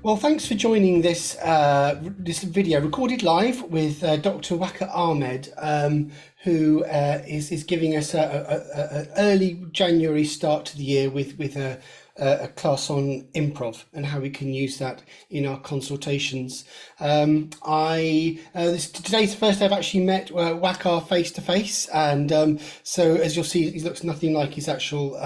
Well, thanks for joining this video recorded live with Dr. Waqar Ahmed, who is giving us a early January start to the year with a class on improv and how we can use that in our consultations. Today's the first day I've actually met Waqar face to face, and so as you'll see, he looks nothing like his actual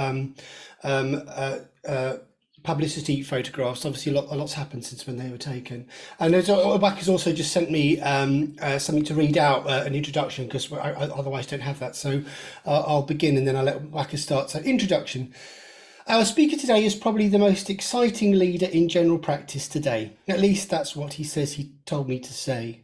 publicity photographs. Obviously, a lot's happened since when they were taken. And Waqar has also just sent me something to read out, an introduction, because I otherwise don't have that. So I'll begin and then I'll let Waqar start. So, introduction. Our speaker today is probably the most exciting leader in general practice today. At least that's what he says he told me to say.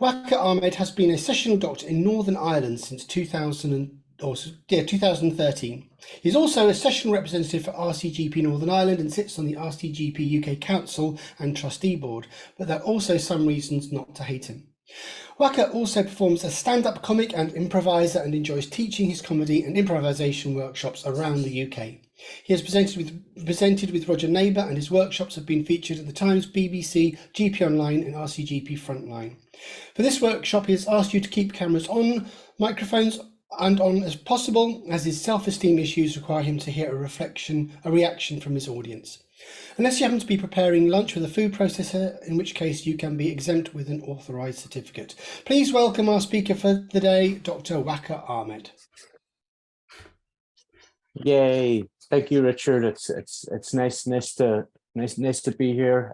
Waqar Ahmed has been a sessional doctor in Northern Ireland since 2013. He's also a sessional representative for RCGP Northern Ireland and sits on the RCGP UK Council and Trustee Board, but there are also some reasons not to hate him. Waqar also performs as stand-up comic and improviser and enjoys teaching his comedy and improvisation workshops around the UK. He has presented with Roger Neighbour, and his workshops have been featured at the Times, BBC, GP Online and RCGP Frontline. For this workshop, he has asked you to keep cameras on, microphones and on as possible, as his self-esteem issues require him to hear a reaction from his audience. Unless you happen to be preparing lunch with a food processor, in which case you can be exempt with an authorised certificate. Please welcome our speaker for the day, Dr. Waqar Ahmed. Yay! Thank you, Richard. It's nice to be here.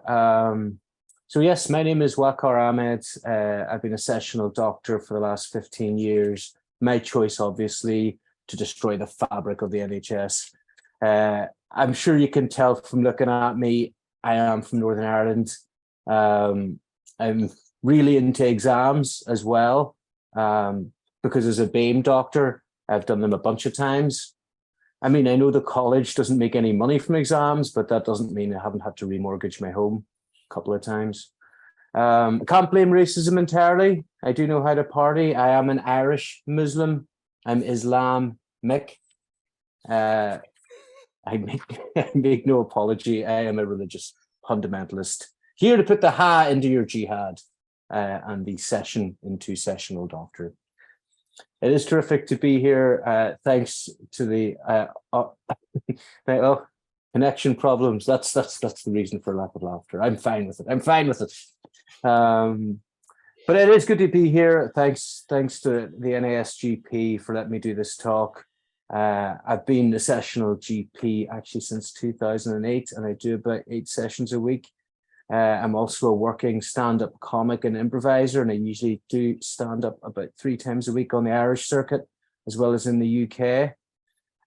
So yes, my name is Waqar Ahmed. I've been a sessional doctor for the last 15 years. My choice, obviously, to destroy the fabric of the NHS. I'm sure you can tell from looking at me, I am from Northern Ireland. I'm really into exams as well, because as a BAME doctor, I've done them a bunch of times. I mean, I know the college doesn't make any money from exams, but that doesn't mean I haven't had to remortgage my home a couple of times. I can't blame racism entirely. I do know how to party. I am an Irish Muslim. I'm Islamic. I make no apology. I am a religious fundamentalist. Here to put the ha into your jihad and the session into sessional doctor. It is terrific to be here. Thanks to the connection problems. That's the reason for lack of laughter. I'm fine with it. But it is good to be here. Thanks to the NASGP for letting me do this talk. I've been a sessional GP actually since 2008, and I do about 8 sessions a week. I'm also a working stand-up comic and improviser, and I usually do stand-up about 3 times a week on the Irish circuit, as well as in the UK.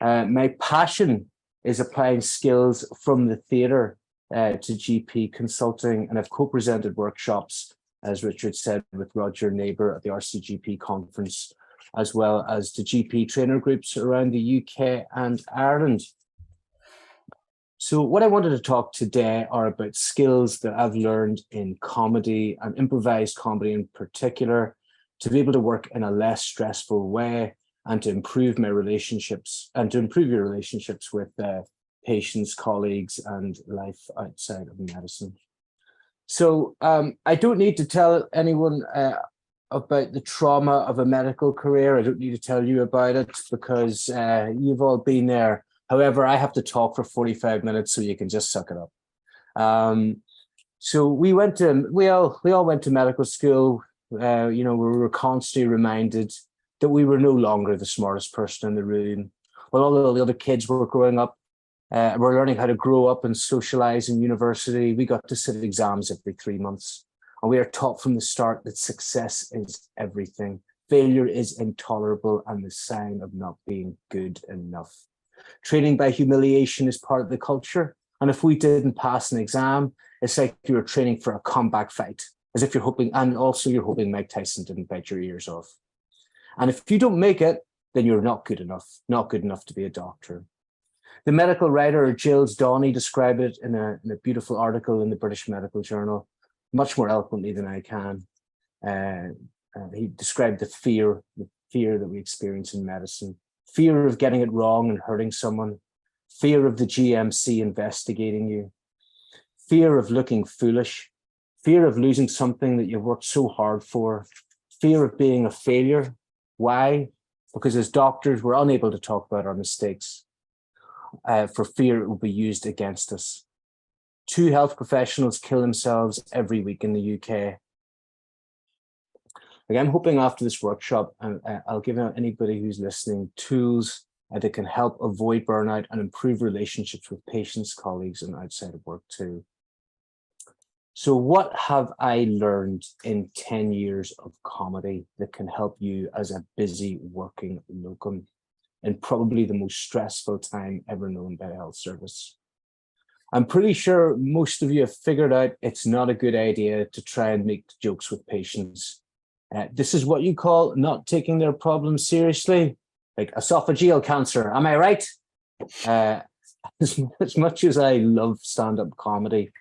My passion is applying skills from the theatre to GP consulting, and I've co-presented workshops, as Richard said, with Roger Neighbour at the RCGP conference, as well as the GP trainer groups around the UK and Ireland. So what I wanted to talk today are about skills that I've learned in comedy and improvised comedy in particular, to be able to work in a less stressful way and to improve my relationships and to improve your relationships with patients, colleagues, and life outside of medicine. So I don't need to tell anyone about the trauma of a medical career. I don't need to tell you about it because you've all been there. However, I have to talk for 45 minutes, so you can just suck it up. So we all went to medical school. We were constantly reminded that we were no longer the smartest person in the room. While all the other kids were growing up, we're learning how to grow up and socialize in university. We got to sit exams every 3 months. And we are taught from the start that success is everything. Failure is intolerable and the sign of not being good enough. Training by humiliation is part of the culture. And if we didn't pass an exam, it's like you were training for a comeback fight, as if you're hoping Mike Tyson didn't bite your ears off. And if you don't make it, then you're not good enough to be a doctor. The medical writer Giles Donnelly described it in a beautiful article in the British Medical Journal, much more eloquently than I can. He described the fear that we experience in medicine. Fear of getting it wrong and hurting someone, fear of the GMC investigating you, fear of looking foolish, fear of losing something that you've worked so hard for, fear of being a failure. Why? Because as doctors, we're unable to talk about our mistakes for fear it will be used against us. 2 health professionals kill themselves every week in the UK. Like, I'm hoping after this workshop, I'll give anybody who's listening tools that can help avoid burnout and improve relationships with patients, colleagues, and outside of work too. So what have I learned in 10 years of comedy that can help you as a busy working locum in probably the most stressful time ever known by a health service? I'm pretty sure most of you have figured out it's not a good idea to try and make jokes with patients. This is what you call not taking their problems seriously, like esophageal cancer. Am I right? As much as I love stand-up comedy,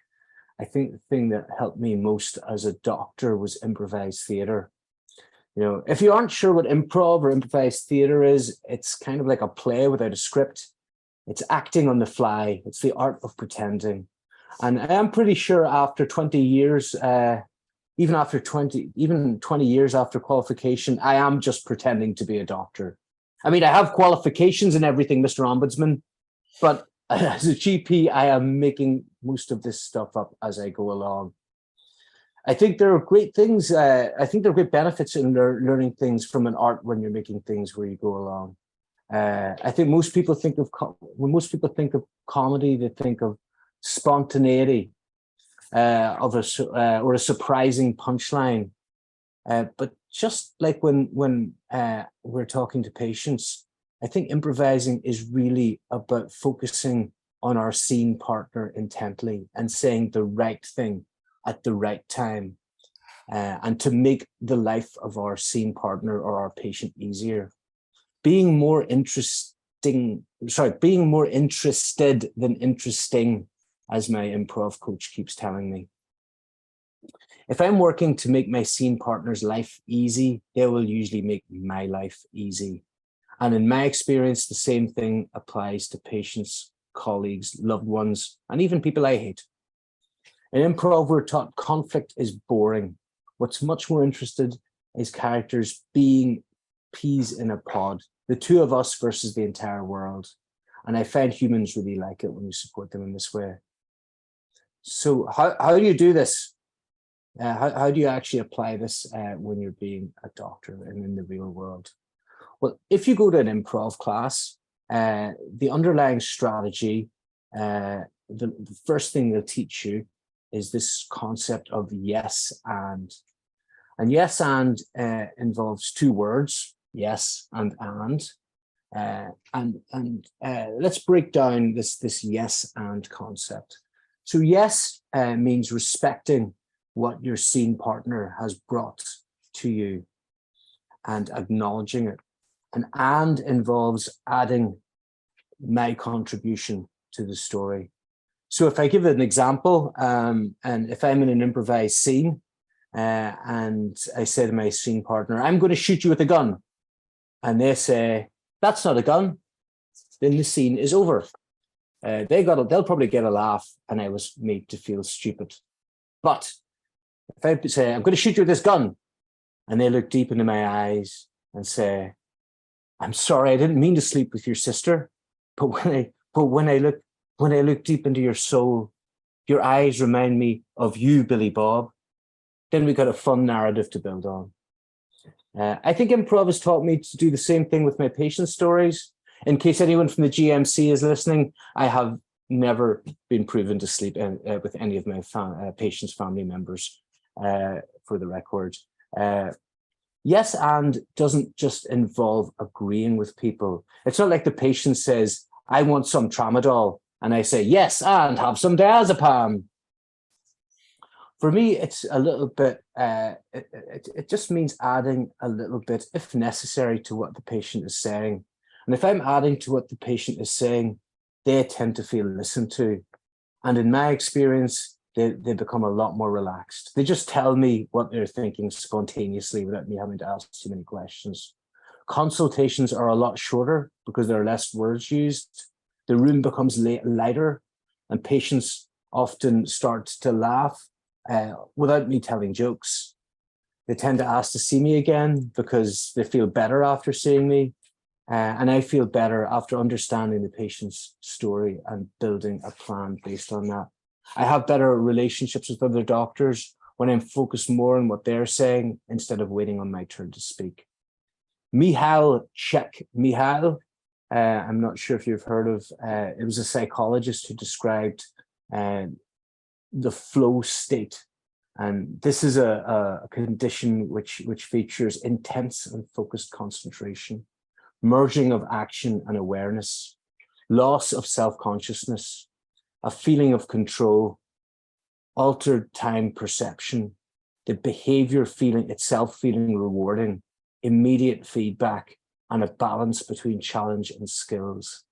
I think the thing that helped me most as a doctor was improvised theatre. You know, if you aren't sure what improv or improvised theatre is, it's kind of like a play without a script. It's acting on the fly. It's the art of pretending. And I am pretty sure after 20 years, even 20 years after qualification, I am just pretending to be a doctor. I mean, I have qualifications and everything, Mr. Ombudsman, but as a GP, I am making most of this stuff up as I go along. I think there are great things. I think there are great benefits in learning things from an art when you're making things where you go along. I think when most people think of comedy, they think of spontaneity, or a surprising punchline. But just like when we're talking to patients, I think improvising is really about focusing on our scene partner intently and saying the right thing at the right time, and to make the life of our scene partner or our patient easier. Being more interested than interesting, as my improv coach keeps telling me. If I'm working to make my scene partner's life easy, they will usually make my life easy. And in my experience, the same thing applies to patients, colleagues, loved ones, and even people I hate. In improv, we're taught conflict is boring. What's much more interested is characters being peas in a pod, the two of us versus the entire world. And I find humans really like it when you support them in this way. So how do you do this? How do you actually apply this when you're being a doctor and in the real world? Well, if you go to an improv class, the underlying strategy, the first thing they'll teach you is this concept of yes and. And yes and involves 2 words, yes and. Let's break down this yes and concept. So yes means respecting what your scene partner has brought to you and acknowledging it. And involves adding my contribution to the story. So if I give an example, and if I'm in an improvised scene, and I say to my scene partner, I'm going to shoot you with a gun. And they say, that's not a gun. Then the scene is over. They'll probably get a laugh, and I was made to feel stupid. But if I say, I'm going to shoot you with this gun, and they look deep into my eyes and say, I'm sorry, I didn't mean to sleep with your sister. But when I look deep into your soul, your eyes remind me of you, Billy Bob. Then we got a fun narrative to build on. I think improv has taught me to do the same thing with my patient stories. In case anyone from the GMC is listening, I have never been proven to sleep with any of my patients' family members, for the record. Yes and doesn't just involve agreeing with people. It's not like the patient says, I want some tramadol, and I say, yes, and have some diazepam. For me, it's a little bit, it just means adding a little bit, if necessary, to what the patient is saying. And if I'm adding to what the patient is saying, they tend to feel listened to. And in my experience, they become a lot more relaxed. They just tell me what they're thinking spontaneously without me having to ask too many questions. Consultations are a lot shorter because there are less words used. The room becomes lighter, and patients often start to laugh without me telling jokes. They tend to ask to see me again because they feel better after seeing me. And I feel better after understanding the patient's story and building a plan based on that. I have better relationships with other doctors when I'm focused more on what they're saying instead of waiting on my turn to speak. Mihail Csikszentmihalyi, I'm not sure if you've heard of, it was a psychologist who described the flow state. And this is a condition which features intense and focused concentration, merging of action and awareness, loss of self-consciousness, a feeling of control, altered time perception, the behavior feeling itself feeling rewarding, immediate feedback, and a balance between challenge and skills.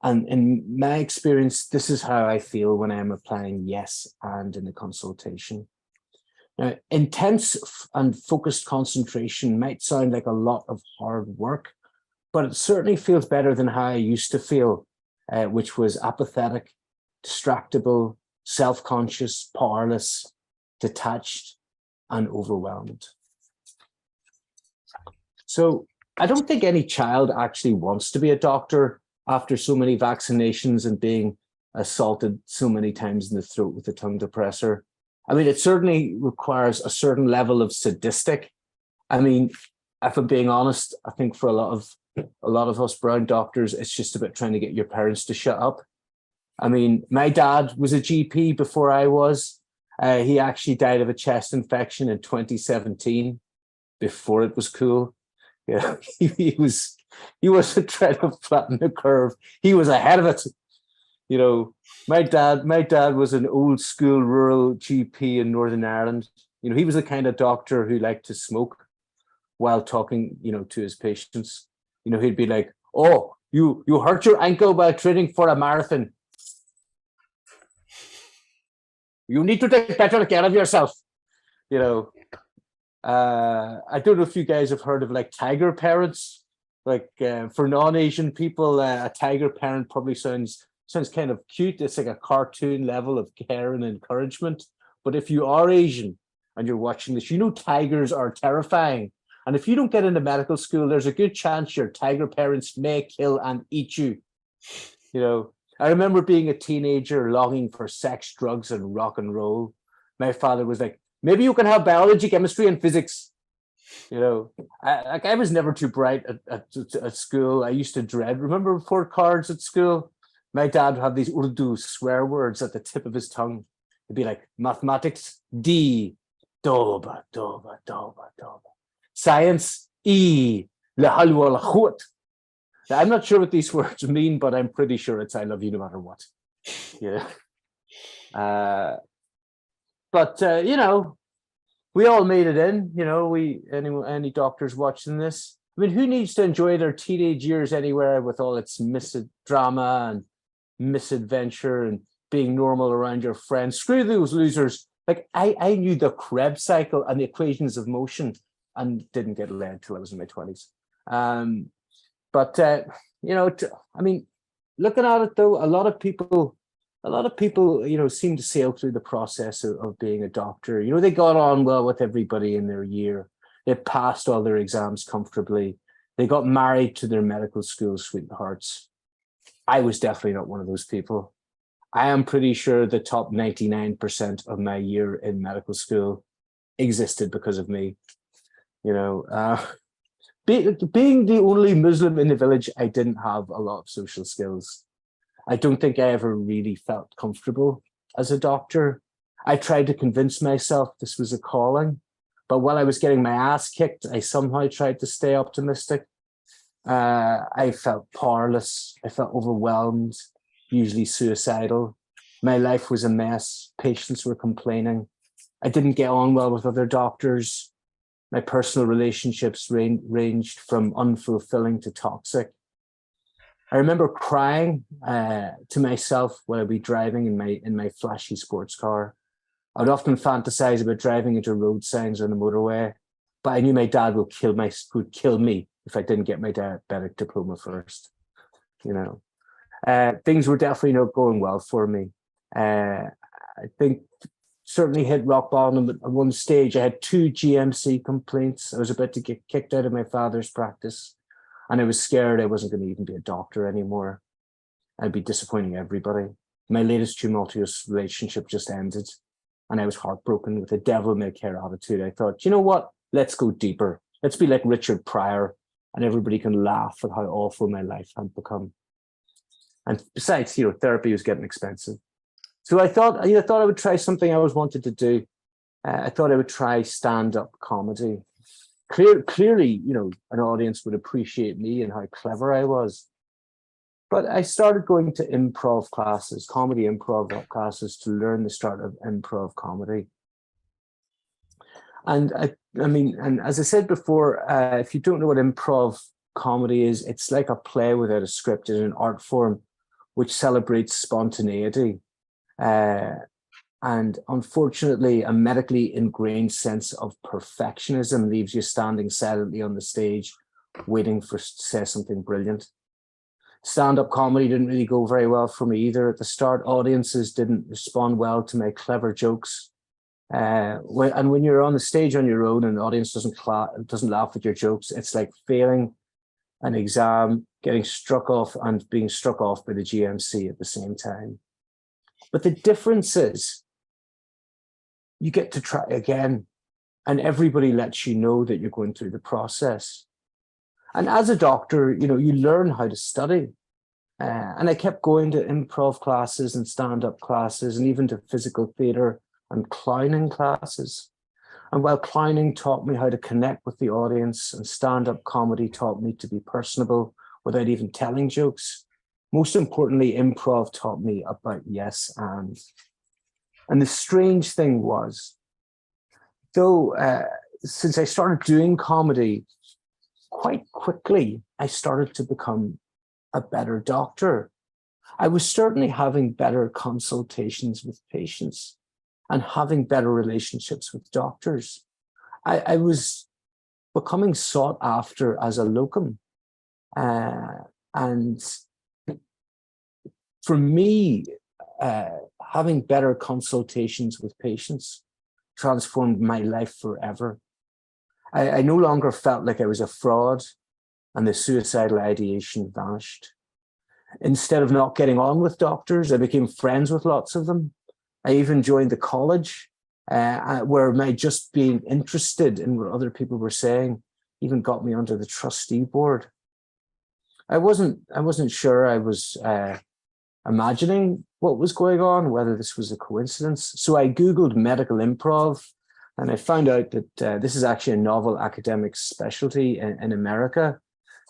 And in my experience, this is how I feel when I'm applying yes and in a consultation. Now, intense and focused concentration might sound like a lot of hard work, but it certainly feels better than how I used to feel, which was apathetic, distractible, self-conscious, powerless, detached, and overwhelmed. So I don't think any child actually wants to be a doctor after so many vaccinations and being assaulted so many times in the throat with a tongue depressor. I mean, it certainly requires a certain level of sadistic. I mean, if I'm being honest, I think for a lot of us brown doctors, it's just about trying to get your parents to shut up. I mean, my dad was a GP before I was. He actually died of a chest infection in 2017, before it was cool. Yeah, he wasn't trying to flatten the curve. He was ahead of it. You know, my dad was an old school rural GP in Northern Ireland. You know, he was the kind of doctor who liked to smoke while talking, you know, to his patients. You know, he'd be like, "Oh, you hurt your ankle while training for a marathon. You need to take better care of yourself." You know, I don't know if you guys have heard of like tiger parents. Like for non-Asian people, a tiger parent probably sounds kind of cute. It's like a cartoon level of care and encouragement. But if you are Asian and you're watching this, you know tigers are terrifying. And if you don't get into medical school, there's a good chance your tiger parents may kill and eat you. You know, I remember being a teenager longing for sex, drugs, and rock and roll. My father was like, maybe you can have biology, chemistry, and physics. You know, I was never too bright at school. I used to dread, remember report cards at school? My dad would have these Urdu swear words at the tip of his tongue. It'd be like mathematics, D, doba, doba, doba, doba. Science, E, la halwa la khut. Now, I'm not sure what these words mean, but I'm pretty sure it's I love you no matter what. Yeah. But you know, we all made it in. You know, any doctors watching this. I mean, who needs to enjoy their teenage years anywhere with all its drama and misadventure and being normal around your friends? Screw those losers. Like I knew the Krebs cycle and the equations of motion and didn't get laid until I was in my 20s. But you know, I mean, looking at it though, a lot of people, you know, seem to sail through the process of being a doctor. You know, they got on well with everybody in their year. They passed all their exams comfortably. They got married to their medical school sweethearts. I was definitely not one of those people. I am pretty sure the top 99% of my year in medical school existed because of me. You know, being the only Muslim in the village, I didn't have a lot of social skills. I don't think I ever really felt comfortable as a doctor. I tried to convince myself this was a calling, but while I was getting my ass kicked, I somehow tried to stay optimistic. I felt powerless. I felt overwhelmed, usually suicidal. My life was a mess. Patients were complaining. I didn't get on well with other doctors. My personal relationships ranged from unfulfilling to toxic. I remember crying to myself while I'd be driving in my flashy sports car. I would often fantasize about driving into road signs on the motorway, but I knew my dad would kill me if I didn't get my diabetic diploma first. You know, things were definitely not going well for me. I think certainly hit rock bottom at one stage. I had 2 GMC complaints. I was about to get kicked out of my father's practice, and I was scared I wasn't going to even be a doctor anymore. I'd be disappointing everybody. My latest tumultuous relationship just ended, and I was heartbroken with a devil may care attitude. I thought, you know what? Let's go deeper. Let's be like Richard Pryor, and everybody can laugh at how awful my life had become. And besides, therapy was getting expensive. So I thought I would try something I always wanted to do. I thought I would try stand-up comedy. Clearly, an audience would appreciate me and how clever I was. But I started going to improv classes, comedy improv classes, to learn the start of improv comedy. And and as I said before, if you don't know what improv comedy is, it's like a play without a script. It's an art form which celebrates spontaneity. And unfortunately, a medically ingrained sense of perfectionism leaves you standing silently on the stage, waiting to say something brilliant. Stand-up comedy didn't really go very well for me either. At the start, audiences didn't respond well to my clever jokes. And when you're on the stage on your own and the audience doesn't laugh at your jokes, it's like failing an exam, getting struck off and being struck off by the GMC at the same time. But the difference is you get to try again, and everybody lets you know that you're going through the process. And as a doctor, you learn how to study. And I kept going to improv classes and stand-up classes and even to physical theatre and clowning classes. And while clowning taught me how to connect with the audience and stand-up comedy taught me to be personable without even telling jokes, most importantly, improv taught me about yes and. And the strange thing was, though, since I started doing comedy, quite quickly, I started to become a better doctor. I was certainly having better consultations with patients and having better relationships with doctors. I was becoming sought after as a locum. And for me, having better consultations with patients transformed my life forever. I no longer felt like I was a fraud and the suicidal ideation vanished. Instead of not getting on with doctors, I became friends with lots of them. I even joined the college where my just being interested in what other people were saying even got me onto the trustee board. I wasn't sure I was imagining what was going on, whether this was a coincidence. So I Googled medical improv, and I found out that this is actually a novel academic specialty in America.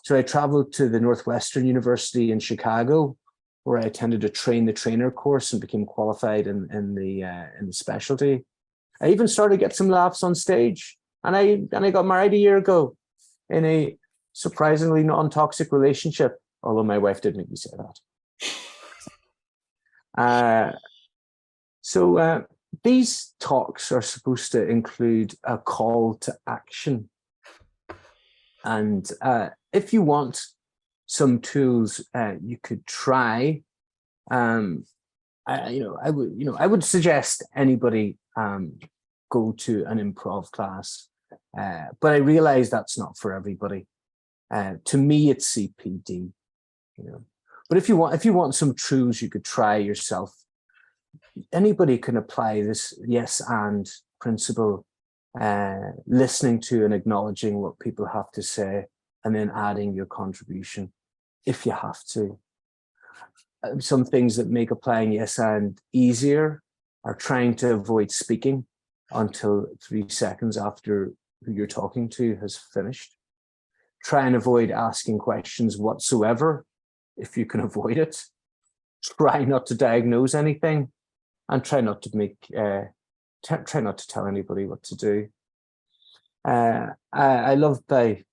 So I traveled to the Northwestern University in Chicago, where I attended a train the trainer course and became qualified in the specialty. I even started to get some laughs on stage, and I got married a year ago in a surprisingly non-toxic relationship, although my wife did make me say that. So these talks are supposed to include a call to action. And if you want some tools you could try, I would suggest anybody go to an improv class. But I realize that's not for everybody. To me, it's CPD. But if you want some tools you could try yourself, anybody can apply this yes and principle, listening to and acknowledging what people have to say, and then adding your contribution if you have to. Some things that make applying yes and easier are trying to avoid speaking until 3 seconds after who you're talking to has finished. Try and avoid asking questions whatsoever if you can avoid it. Try not to diagnose anything, and try not to tell anybody what to do. I love by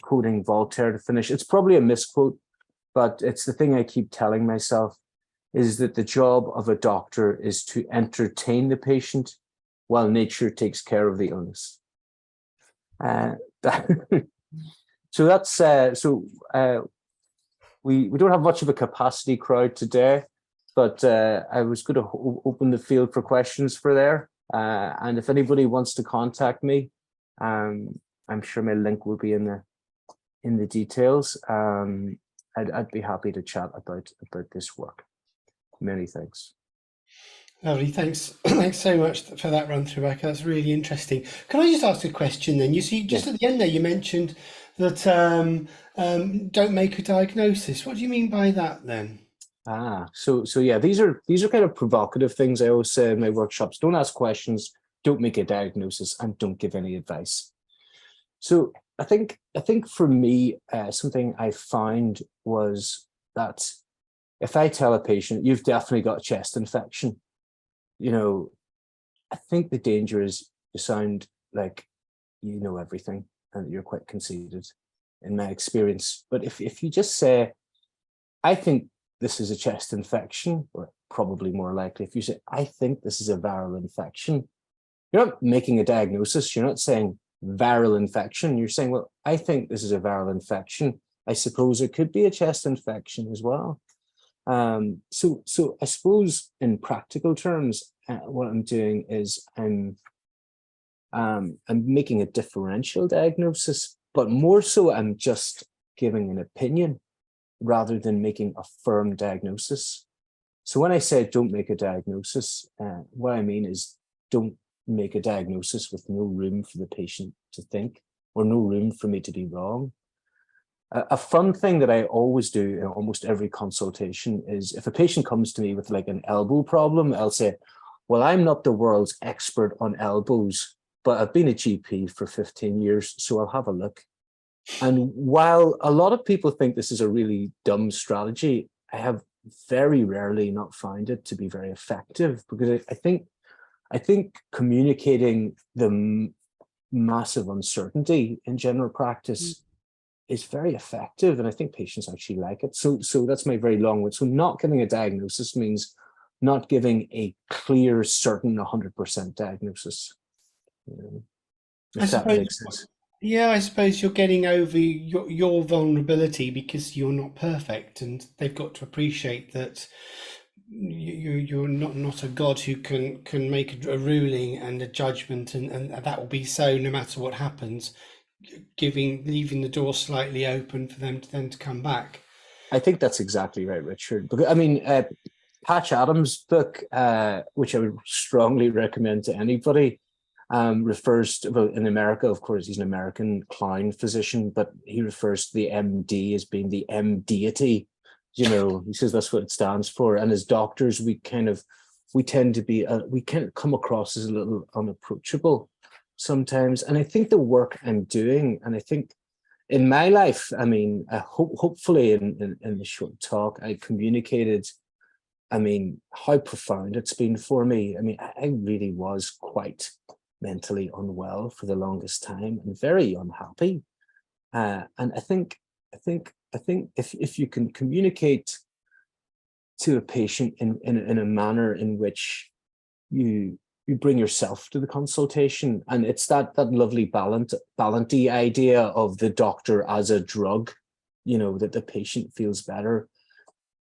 quoting Voltaire to finish. It's probably a misquote, but it's the thing I keep telling myself, is that the job of a doctor is to entertain the patient while nature takes care of the illness. We don't have much of a capacity crowd today, but I was going to open the field for questions for there. And if anybody wants to contact me, I'm sure my link will be in the details. I'd be happy to chat about this work. Many thanks. Lovely, thanks. Thanks so much for that run through, Waqar. That's really interesting. Can I just ask a question then? You see, just at the end there, you mentioned that don't make a diagnosis. What do you mean by that then? So yeah, these are kind of provocative things I always say in my workshops. Don't ask questions, don't make a diagnosis, and don't give any advice. So I think for me, something I found was that if I tell a patient, you've definitely got a chest infection, I think the danger is you sound like you know everything and you're quite conceited in my experience. But if you just say, I think this is a chest infection, or probably more likely, if you say, I think this is a viral infection, you're not making a diagnosis. You're not saying viral infection. You're saying, well, I think this is a viral infection. I suppose it could be a chest infection as well. So I suppose in practical terms, what I'm doing is I'm making a differential diagnosis, but more so I'm just giving an opinion rather than making a firm diagnosis. So when I say don't make a diagnosis, what I mean is don't make a diagnosis with no room for the patient to think or no room for me to be wrong. A fun thing that I always do in almost every consultation is if a patient comes to me with like an elbow problem, I'll say, well, I'm not the world's expert on elbows, but I've been a GP for 15 years, so I'll have a look. And while a lot of people think this is a really dumb strategy, I have very rarely not found it to be very effective, because I think communicating the massive uncertainty in general practice is very effective, and I think patients actually like it. So that's my very long one. So not giving a diagnosis means not giving a clear, certain 100% diagnosis. If that makes sense. Yeah, I suppose you're getting over your vulnerability because you're not perfect, and they've got to appreciate that you're not a god who can make a ruling and a judgment, and that will be so no matter what happens. Leaving the door slightly open for them to come back. I think that's exactly right, Richard. Because I mean, Patch Adams' book, which I would strongly recommend to anybody, refers to, well, in America, of course, he's an American clown physician, but he refers to the MD as being the M deity. He says that's what it stands for. And as doctors, we tend to be, we can come across as a little unapproachable sometimes. And I think the work I'm doing, and I think in my life, I mean, hopefully in the short talk, I communicated, I mean, how profound it's been for me. I mean, I really was quite mentally unwell for the longest time and very unhappy. And I think if you can communicate to a patient in a manner in which you bring yourself to the consultation, and it's that lovely balance-y idea of the doctor as a drug, that the patient feels better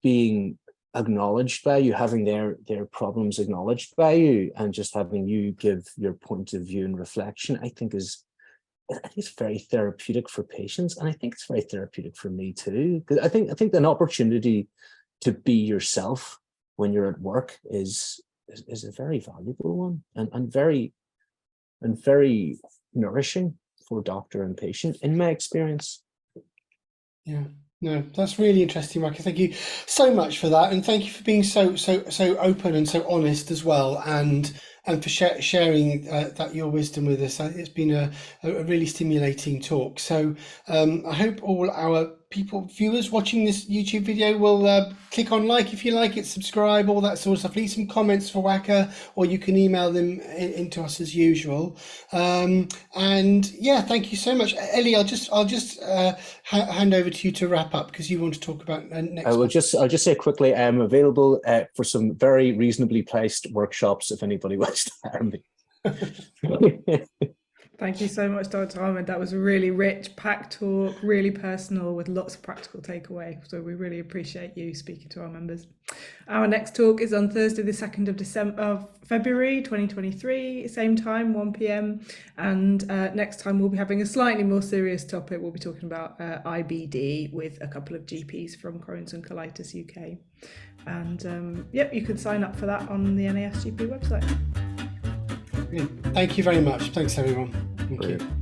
being acknowledged by you, having their problems acknowledged by you, and just having you give your point of view and reflection, I think it's very therapeutic for patients, and I think it's very therapeutic for me too. I think an opportunity to be yourself when you're at work is a very valuable one, and very nourishing for doctor and patient, in my experience. Yeah, no, that's really interesting, Waqar. Thank you so much for that, and thank you for being so open and so honest as well, and for sharing that your wisdom with us. It's been a really stimulating talk. So I hope all our viewers watching this YouTube video will click on like if you like it, subscribe, all that sort of stuff. Leave some comments for Waqar, or you can email them into us as usual. And yeah, thank you so much, Ellie. I'll just hand over to you to wrap up, because you want to talk about next. I'll just say quickly, I am available for some very reasonably priced workshops if anybody wants to hire me. Thank you so much, Dr. Ahmed. That was a really rich, packed talk, really personal with lots of practical takeaway. So we really appreciate you speaking to our members. Our next talk is on Thursday, the 2nd of February 2023, same time, 1 p.m. And next time we'll be having a slightly more serious topic. We'll be talking about IBD with a couple of GPs from Crohn's and Colitis UK. And you can sign up for that on the NASGP website. Thank you very much. Thanks, everyone. Thank you.